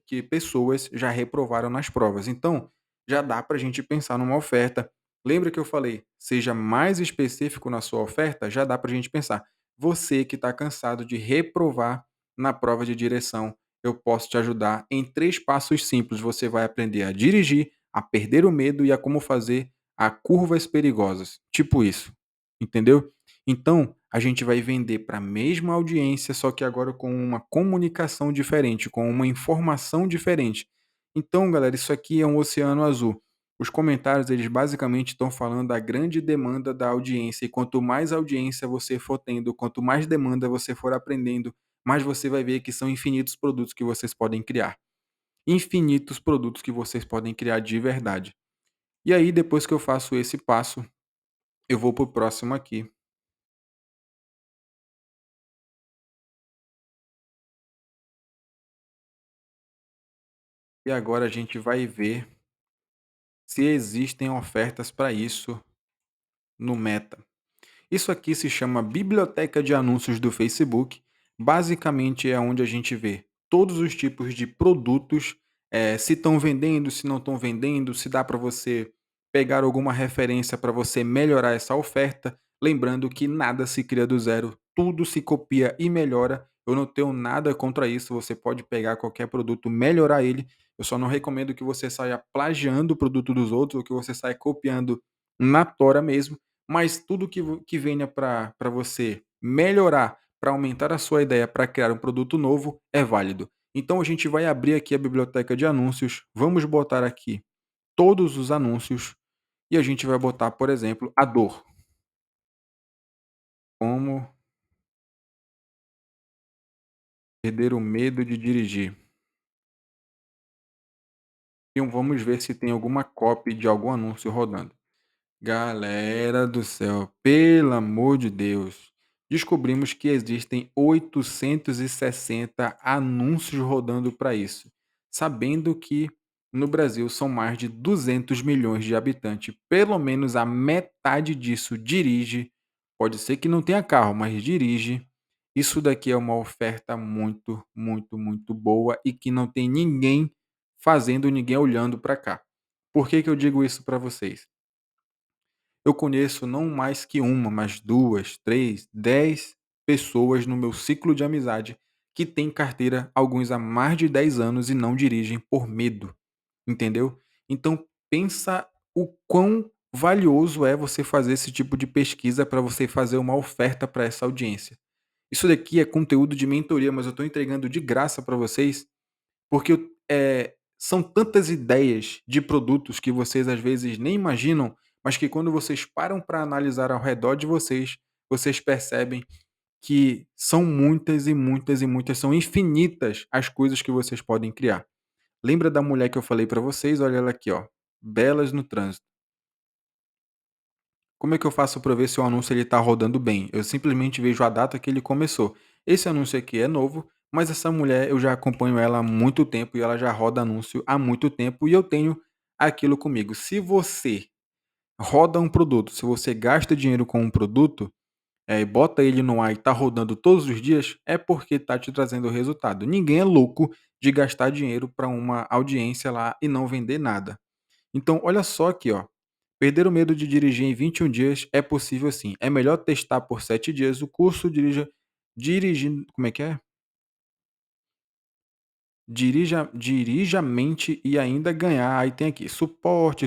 que pessoas já reprovaram nas provas. Então, já dá para a gente pensar numa oferta. Lembra que eu falei, seja mais específico na sua oferta? Já dá para a gente pensar. Você que está cansado de reprovar na prova de direção, eu posso te ajudar em 3 passos simples. Você vai aprender a dirigir, a perder o medo e a como fazer a curvas perigosas. Tipo isso, entendeu? Então, a gente vai vender para a mesma audiência, só que agora com uma comunicação diferente, com uma informação diferente. Então, galera, isso aqui é um oceano azul. Os comentários, eles basicamente estão falando da grande demanda da audiência, e quanto mais audiência você for tendo, quanto mais demanda você for aprendendo, mais você vai ver que são infinitos produtos que vocês podem criar. Infinitos produtos que vocês podem criar de verdade. E aí, depois que eu faço esse passo, eu vou para o próximo aqui. E agora a gente vai ver se existem ofertas para isso no Meta. Isso aqui se chama Biblioteca de Anúncios do Facebook. Basicamente é onde a gente vê todos os tipos de produtos, se estão vendendo, se não estão vendendo, se dá para você pegar alguma referência para você melhorar essa oferta. Lembrando que nada se cria do zero, tudo se copia e melhora. Eu não tenho nada contra isso, você pode pegar qualquer produto, melhorar ele. Eu só não recomendo que você saia plagiando o produto dos outros ou que você saia copiando na tora mesmo, mas tudo que venha para você melhorar, para aumentar a sua ideia, para criar um produto novo, é válido. Então a gente vai abrir aqui a biblioteca de anúncios, vamos botar aqui todos os anúncios e a gente vai botar, por exemplo, a dor. Como perder o medo de dirigir. E vamos ver se tem alguma copy de algum anúncio rodando. Galera do céu, pelo amor de Deus. Descobrimos que existem 860 anúncios rodando para isso, sabendo que no Brasil são mais de 200 milhões de habitantes. Pelo menos a metade disso dirige. Pode ser que não tenha carro, mas dirige. Isso daqui é uma oferta muito, muito, muito boa e que não tem ninguém fazendo, ninguém olhando para cá. Por que que eu digo isso para vocês? Eu conheço não mais que uma, mas 2, 3, 10 pessoas no meu ciclo de amizade que têm carteira, alguns há mais de 10 anos e não dirigem por medo, entendeu? Então pensa o quão valioso é você fazer esse tipo de pesquisa para você fazer uma oferta para essa audiência. Isso daqui é conteúdo de mentoria, mas eu estou entregando de graça para vocês porque são tantas ideias de produtos que vocês às vezes nem imaginam, mas que quando vocês param para analisar ao redor de vocês, vocês percebem que são muitas e muitas e muitas, são infinitas as coisas que vocês podem criar. Lembra da mulher que eu falei para vocês? Olha ela aqui, ó. Belas no trânsito. Como é que eu faço para ver se o anúncio ele está rodando bem? Eu simplesmente vejo a data que ele começou. Esse anúncio aqui é novo, mas essa mulher eu já acompanho ela há muito tempo e ela já roda anúncio há muito tempo e eu tenho aquilo comigo. Se você roda um produto, se você gasta dinheiro com um produto, e bota ele no ar e está rodando todos os dias, é porque está te trazendo resultado. Ninguém é louco de gastar dinheiro para uma audiência lá e não vender nada. Então, olha só aqui, ó. Perder o medo de dirigir em 21 dias é possível sim. É melhor testar por 7 dias o curso dirigindo, como é que é? Dirija a mente e ainda ganhar. Aí tem aqui suporte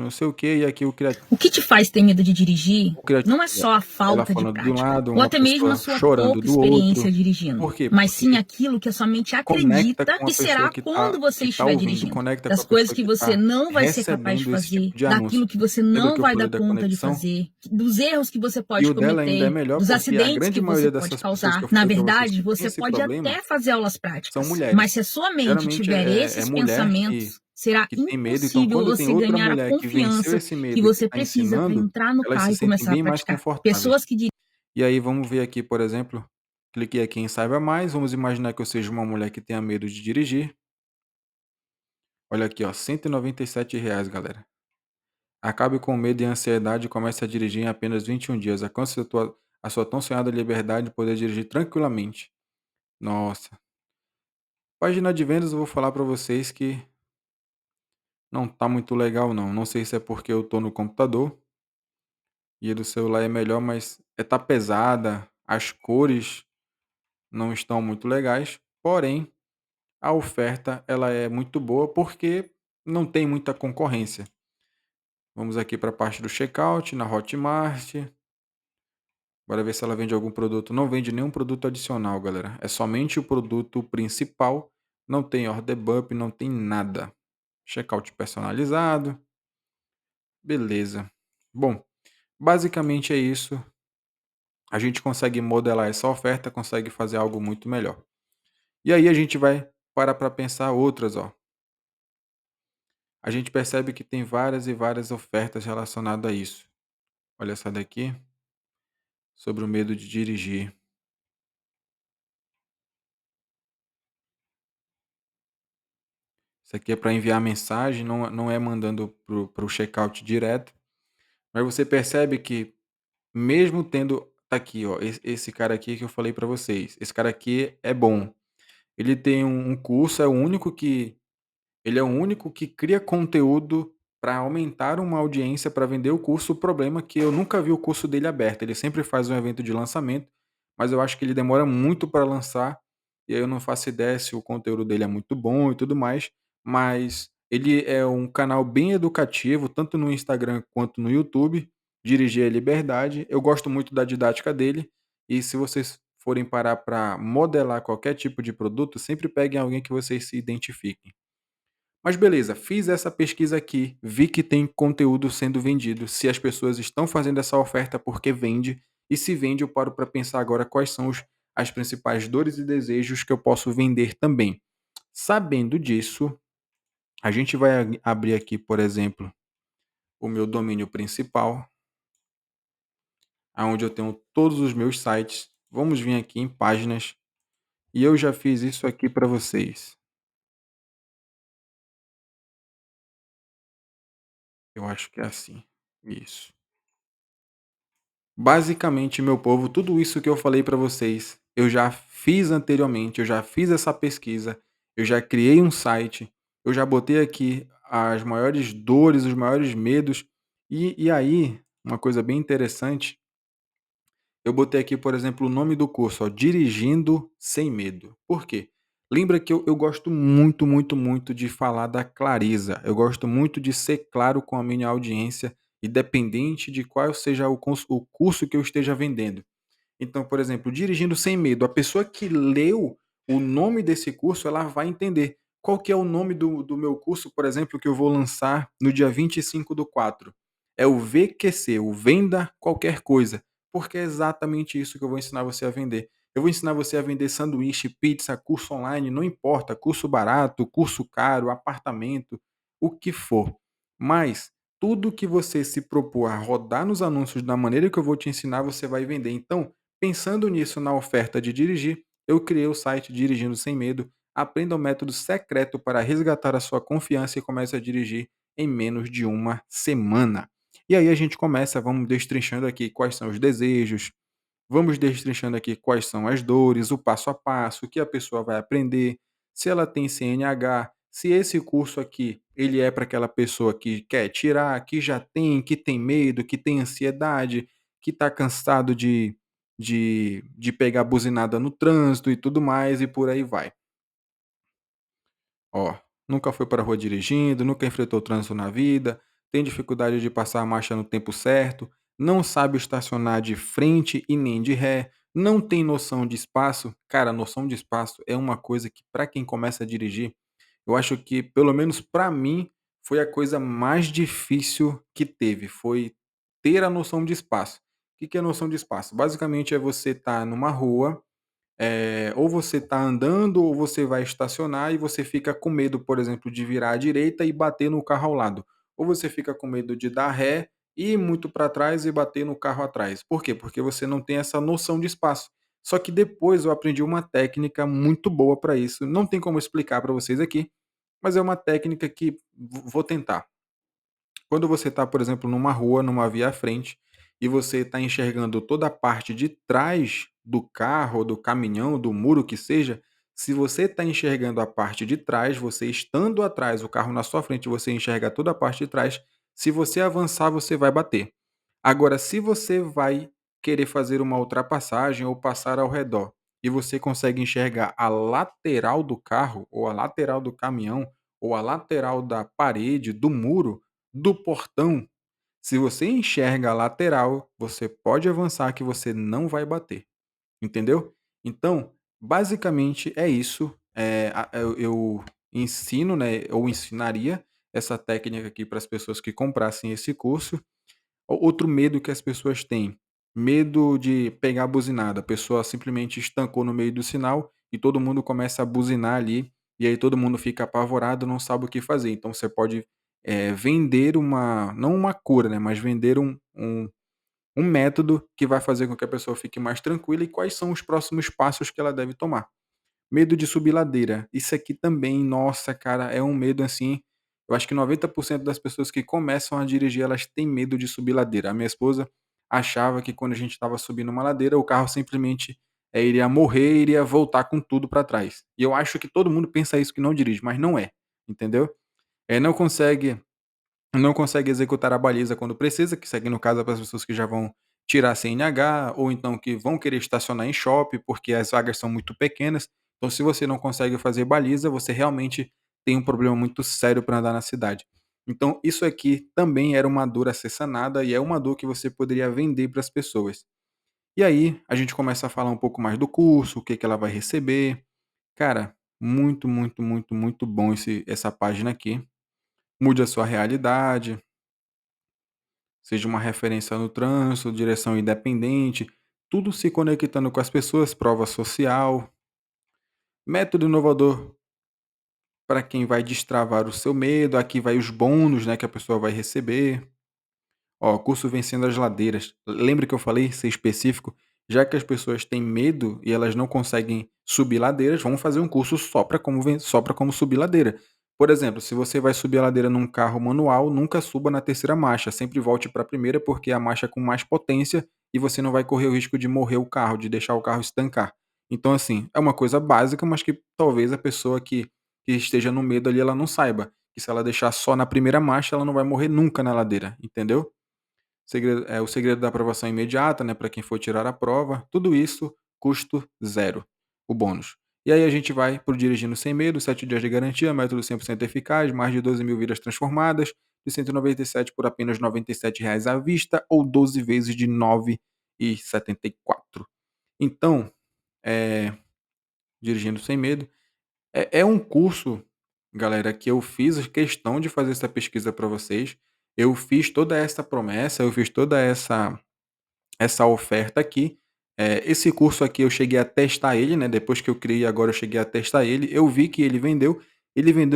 não sei o quê, e aqui O que te faz ter medo de dirigir o criativo, não é só a ela falta de falando de um prática, lado, ou uma até mesmo a pessoa sua chorando pouca do outro. experiência dirigindo, Por quê? mas sim Porque aquilo que a sua mente conecta acredita com a e pessoa será quando você que tá estiver ouvindo, dirigindo. conecta com Das a coisas pessoa que que você tá não vai ser capaz de recebendo esse tipo fazer, de anúncio. daquilo que você Lembra não que eu vai falei dar da conta de conexão? fazer, dos erros que você E pode o dela ainda é cometer, melhor, dos porque a acidentes grande que você maioria dessas pode pessoas que causar. eu Na falei pra vocês verdade, que tem você esse pode problema, até fazer aulas são práticas, mas mulheres. se a sua mente Geralmente tiver é esses mulher que pensamentos, será que tem medo, então impossível quando tem você outra ganhar a mulher que venceu confiança esse que medo e que você está precisa para ensinando, entrar no elas carro se e sentem começar a bem mais praticar. confortáveis. Pessoas que E aí vamos ver aqui, por exemplo, cliquei aqui em saiba mais, vamos imaginar que eu seja uma mulher que tenha medo de dirigir. Olha aqui, ó, R$ 197, galera. Acabe com o medo e a ansiedade e comece a dirigir em apenas 21 dias. Alcance a sua tão sonhada liberdade de poder dirigir tranquilamente. Nossa. Página de vendas, eu vou falar para vocês que não tá muito legal não. Não sei se é porque eu tô no computador e a do celular é melhor, mas tá pesada, as cores não estão muito legais, porém a oferta ela é muito boa porque não tem muita concorrência. Vamos aqui para a parte do checkout na Hotmart. Bora ver se ela vende algum produto. Não vende nenhum produto adicional, galera. É somente o produto principal. Não tem order bump, não tem nada. Checkout personalizado. Beleza. Bom, basicamente é isso. A gente consegue modelar essa oferta, consegue fazer algo muito melhor. E aí a gente vai parar para pensar outras, ó. A gente percebe que tem várias e várias ofertas relacionadas a isso. Olha essa daqui, sobre o medo de dirigir. Isso aqui é para enviar mensagem, não é mandando para o checkout direto. Mas você percebe que mesmo tendo tá aqui, ó, esse cara aqui que eu falei para vocês, esse cara aqui é bom. Ele tem um curso, ele é o único que cria conteúdo para aumentar uma audiência para vender o curso. O problema é que eu nunca vi o curso dele aberto. Ele sempre faz um evento de lançamento, mas eu acho que ele demora muito para lançar, e aí eu não faço ideia se o conteúdo dele é muito bom e tudo mais, mas ele é um canal bem educativo, tanto no Instagram quanto no YouTube. Dirigir é Liberdade. Eu gosto muito da didática dele, e se vocês forem parar para modelar qualquer tipo de produto, sempre peguem alguém que vocês se identifiquem. Mas beleza, fiz essa pesquisa aqui, vi que tem conteúdo sendo vendido, se as pessoas estão fazendo essa oferta porque vende, e se vende eu paro para pensar agora quais são as principais dores e desejos que eu posso vender também. Sabendo disso, a gente vai abrir aqui, por exemplo, o meu domínio principal, aonde eu tenho todos os meus sites. Vamos vir aqui em páginas, e eu já fiz isso aqui para vocês. Eu acho que é assim. Isso. Basicamente, meu povo, tudo isso que eu falei para vocês, eu já fiz anteriormente, eu já fiz essa pesquisa, eu já criei um site, eu já botei aqui as maiores dores, os maiores medos, e aí, uma coisa bem interessante, eu botei aqui, por exemplo, o nome do curso, ó, Dirigindo Sem Medo. Por quê? Lembra que eu gosto muito, muito, muito de falar da clareza. Eu gosto muito de ser claro com a minha audiência, independente de qual seja o curso que eu esteja vendendo. Então, por exemplo, Dirigindo Sem Medo, a pessoa que leu o nome desse curso, ela vai entender qual que é o nome do meu curso, por exemplo, que eu vou lançar no dia 25/4. É o VQC, o Venda Qualquer Coisa, porque é exatamente isso que eu vou ensinar você a vender. Eu vou ensinar você a vender sanduíche, pizza, curso online, não importa, curso barato, curso caro, apartamento, o que for. Mas tudo que você se propor a rodar nos anúncios da maneira que eu vou te ensinar, você vai vender. Então, pensando nisso na oferta de dirigir, eu criei o site Dirigindo Sem Medo. Aprenda o método secreto para resgatar a sua confiança e comece a dirigir em menos de uma semana. E aí a gente começa, vamos destrinchando aqui quais são os desejos, vamos destrinchando aqui quais são as dores, o passo a passo, o que a pessoa vai aprender, se ela tem CNH, se esse curso aqui ele é para aquela pessoa que quer tirar, que já tem, que tem medo, que tem ansiedade, que está cansado de pegar buzinada no trânsito e tudo mais, e por aí vai. Ó, nunca foi para a rua dirigindo, nunca enfrentou trânsito na vida, tem dificuldade de passar a marcha no tempo certo, não sabe estacionar de frente e nem de ré, não tem noção de espaço. Cara, noção de espaço é uma coisa que, para quem começa a dirigir, eu acho que, pelo menos para mim, foi a coisa mais difícil que teve, foi ter a noção de espaço. O que que é noção de espaço? Basicamente é você estar numa rua, ou você está andando ou você vai estacionar e você fica com medo, por exemplo, de virar à direita e bater no carro ao lado. Ou você fica com medo de dar ré, ir muito para trás e bater no carro atrás. Por quê? Porque você não tem essa noção de espaço. Só que depois eu aprendi uma técnica muito boa para isso. Não tem como explicar para vocês aqui, mas é uma técnica que vou tentar. Quando você está, por exemplo, numa rua, numa via à frente, e você está enxergando toda a parte de trás do carro, do caminhão, do muro que seja, se você está enxergando a parte de trás, você estando atrás, o carro na sua frente, você enxerga toda a parte de trás, se você avançar, você vai bater. Agora, se você vai querer fazer uma ultrapassagem ou passar ao redor, e você consegue enxergar a lateral do carro, ou a lateral do caminhão, ou a lateral da parede, do muro, do portão, se você enxerga a lateral, você pode avançar que você não vai bater, entendeu? Então, basicamente é isso. Eu ensino, né, ou ensinaria essa técnica aqui para as pessoas que comprassem esse curso. Outro medo que as pessoas têm, medo de pegar buzinada. A pessoa simplesmente estancou no meio do sinal e todo mundo começa a buzinar ali, e aí todo mundo fica apavorado, não sabe o que fazer. Então você pode, vender uma não uma cura, né, mas vender um método que vai fazer com que a pessoa fique mais tranquila, e quais são os próximos passos que ela deve tomar. Medo de subir ladeira. Isso aqui também, nossa, cara, é um medo assim. Eu acho que 90% das pessoas que começam a dirigir, elas têm medo de subir ladeira. A minha esposa, achava que quando a gente estava subindo uma ladeira, o carro simplesmente, iria morrer e iria voltar com tudo para trás. E eu acho que todo mundo pensa isso que não dirige, mas não é, entendeu? Não consegue executar a baliza quando precisa, que isso aqui no caso é para as pessoas que já vão tirar CNH ou então que vão querer estacionar em shopping, porque as vagas são muito pequenas. Então, se você não consegue fazer baliza, você realmente tem um problema muito sério para andar na cidade. Então, isso aqui também era uma dor a ser sanada e é uma dor que você poderia vender para as pessoas. E aí, a gente começa a falar um pouco mais do curso, o que que ela vai receber. Cara, muito, muito, muito, muito bom essa página aqui. Mude a sua realidade, seja uma referência no trânsito, direção independente, tudo se conectando com as pessoas, prova social, método inovador para quem vai destravar o seu medo, aqui vai os bônus, né, que a pessoa vai receber. Ó, curso Vencendo as Ladeiras. Lembra que eu falei, ser específico? Já que as pessoas têm medo e elas não conseguem subir ladeiras, vamos fazer um curso só para como subir ladeira. Por exemplo, se você vai subir a ladeira num carro manual, nunca suba na terceira marcha, sempre volte para a primeira porque é a marcha com mais potência e você não vai correr o risco de morrer o carro, de deixar o carro estancar. Então, assim, é uma coisa básica, mas que talvez a pessoa que esteja no medo ali, ela não saiba. Que se ela deixar só na primeira marcha, ela não vai morrer nunca na ladeira, entendeu? O segredo da aprovação imediata, né, para quem for tirar a prova, tudo isso, custo zero, o bônus. E aí a gente vai para o Dirigindo Sem Medo, 7 dias de garantia, método 100% eficaz, mais de 12 mil vidas transformadas, de 197 por apenas R$ 97 à vista ou 12 vezes de 9,74. Então, eh, Dirigindo Sem Medo, é um curso, galera, que eu fiz questão de fazer essa pesquisa para vocês. Eu fiz toda essa promessa, eu fiz toda essa oferta aqui. Esse curso aqui eu cheguei a testar ele, né, depois que eu criei agora eu cheguei a testar ele, eu vi que ele vendeu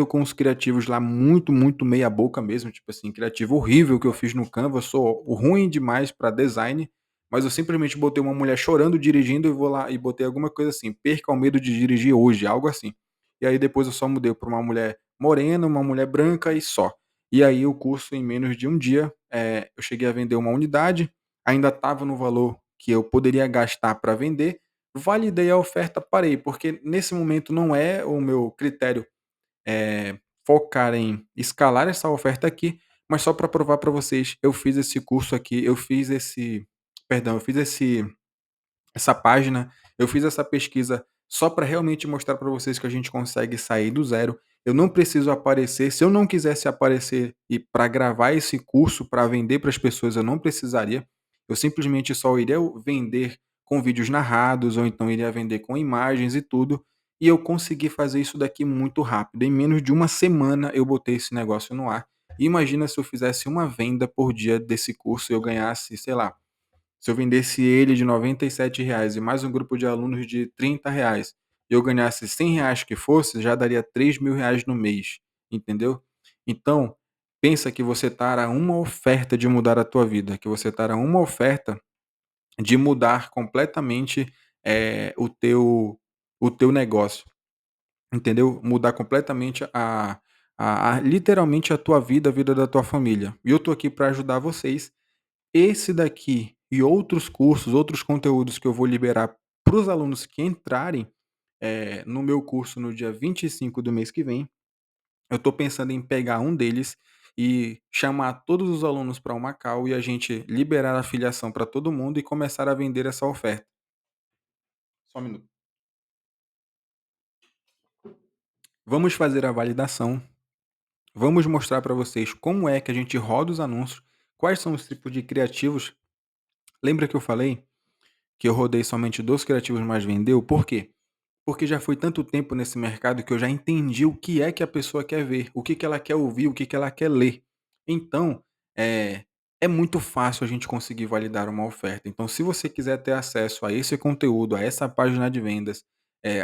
com os criativos lá muito, muito meia boca mesmo, tipo assim, criativo horrível que eu fiz no Canva, eu sou ruim demais para design, mas eu simplesmente botei uma mulher chorando dirigindo e vou lá e botei alguma coisa assim: "Perca o medo de dirigir hoje", algo assim. E aí depois eu só mudei para uma mulher morena, uma mulher branca e só. E aí o curso em menos de um dia, eu cheguei a vender uma unidade, ainda estava no valor que eu poderia gastar para vender, validei a oferta, parei, porque nesse momento não é o meu critério, focar em escalar essa oferta aqui, mas só para provar para vocês, eu fiz esse curso aqui, eu fiz essa página, eu fiz essa pesquisa só para realmente mostrar para vocês que a gente consegue sair do zero. Eu não preciso aparecer, se eu não quisesse aparecer e para gravar esse curso para vender para as pessoas, eu não precisaria. Eu simplesmente só iria vender com vídeos narrados ou então iria vender com imagens e tudo. E eu consegui fazer isso daqui muito rápido. Em menos de uma semana eu botei esse negócio no ar. E imagina se eu fizesse uma venda por dia desse curso e eu ganhasse, sei lá, se eu vendesse ele de R$ 97 e mais um grupo de alunos de R$ 30 e eu ganhasse R$ 100 que fosse, já daria R$ 3.000 no mês, entendeu? Então, pensa que você está a uma oferta de mudar a tua vida, que você está a uma oferta de mudar completamente, o teu negócio, entendeu? Mudar completamente literalmente a tua vida, a vida da tua família. E eu tô aqui para ajudar vocês. Esse daqui e outros cursos, outros conteúdos que eu vou liberar para os alunos que entrarem, no meu curso no dia 25 do mês que vem, eu estou pensando em pegar um deles e chamar todos os alunos para uma call e a gente liberar a filiação para todo mundo e começar a vender essa oferta. Só um minuto. Vamos fazer a validação, vamos mostrar para vocês como é que a gente roda os anúncios, quais são os tipos de criativos. Lembra que eu falei que eu rodei somente 2 criativos, mas vendeu? Por quê? Porque já foi tanto tempo nesse mercado que eu já entendi o que é que a pessoa quer ver, o que que ela quer ouvir, o que que ela quer ler. Então, é é muito fácil a gente conseguir validar uma oferta. Então, se você quiser ter acesso a esse conteúdo, a essa página de vendas,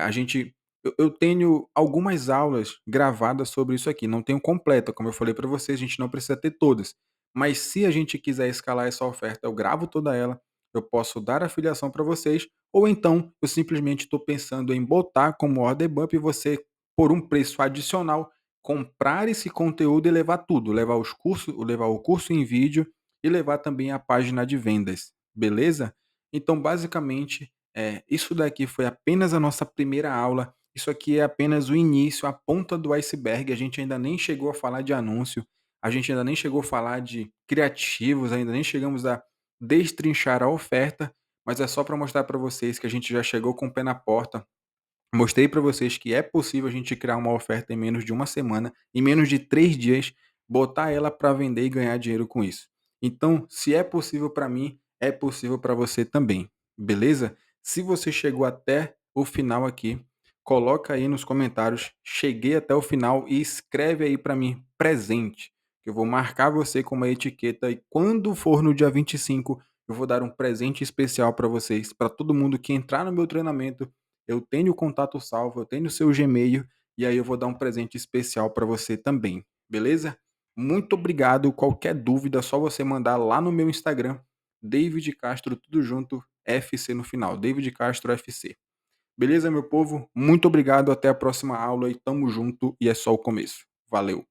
a gente eu tenho algumas aulas gravadas sobre isso aqui, não tenho completa, como eu falei para vocês, a gente não precisa ter todas. Mas se a gente quiser escalar essa oferta, eu gravo toda ela, eu posso dar a filiação para vocês ou então, eu simplesmente estou pensando em botar como order bump e você, por um preço adicional, comprar esse conteúdo e levar tudo, levar o curso em vídeo e levar também a página de vendas. beleza? Então, basicamente, isso daqui foi apenas a nossa primeira aula. Isso aqui é apenas o início, a ponta do iceberg. A gente ainda nem chegou a falar de anúncio, a gente ainda nem chegou a falar de criativos, ainda nem chegamos a destrinchar a oferta, mas é só para mostrar para vocês que a gente já chegou com o pé na porta. Mostrei para vocês que é possível a gente criar uma oferta em menos de uma semana, em menos de 3 dias, botar ela para vender e ganhar dinheiro com isso. Então, se é possível para mim, é possível para você também, beleza? Se você chegou até o final aqui, coloca aí nos comentários, cheguei até o final e escreve aí para mim, presente, que eu vou marcar você com uma etiqueta e quando for no dia 25, eu vou dar um presente especial para vocês, para todo mundo que entrar no meu treinamento. Eu tenho o contato salvo, eu tenho o seu Gmail, e aí eu vou dar um presente especial para você também, beleza? Muito obrigado. Qualquer dúvida, é só você mandar lá no meu Instagram, David Castro, tudo junto, FC no final, David Castro FC. Beleza, meu povo? Muito obrigado, até a próxima aula e tamo junto, e é só o começo. Valeu!